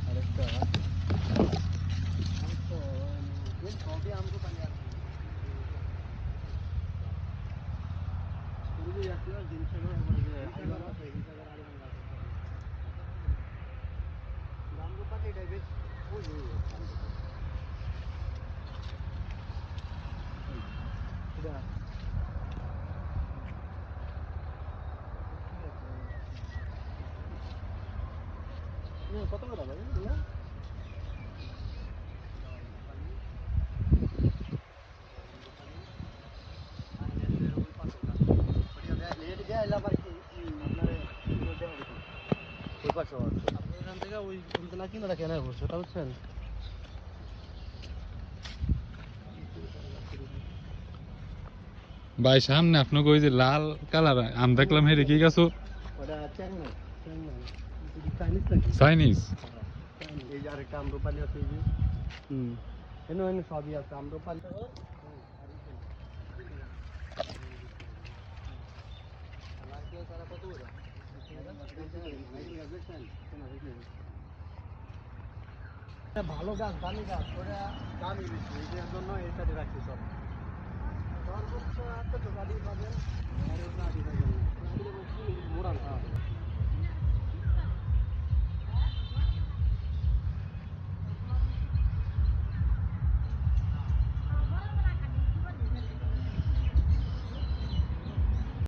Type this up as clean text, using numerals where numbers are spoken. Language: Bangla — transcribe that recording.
আরেকটা সবই আমরো পানি আর পুরো যাচ্ছে জিনিসগুলো আমরো পানি টাইপের ওই এটা কত করে ভাই না ভাই সামনে আপনাকে ওই যে লাল কালার আম দেখলাম হেরে কি গাছ চাইনিজ এই যে আরেকটা আম্রপালি আছে এই যে সবই আছে আম্রপালি ভালো গাছ দামি গাছ ওরা দামি বেশি এটার জন্য এটা রাখছি সব সর্বোচ্চ একটা তো গাড়ি পাবেন মোড়াল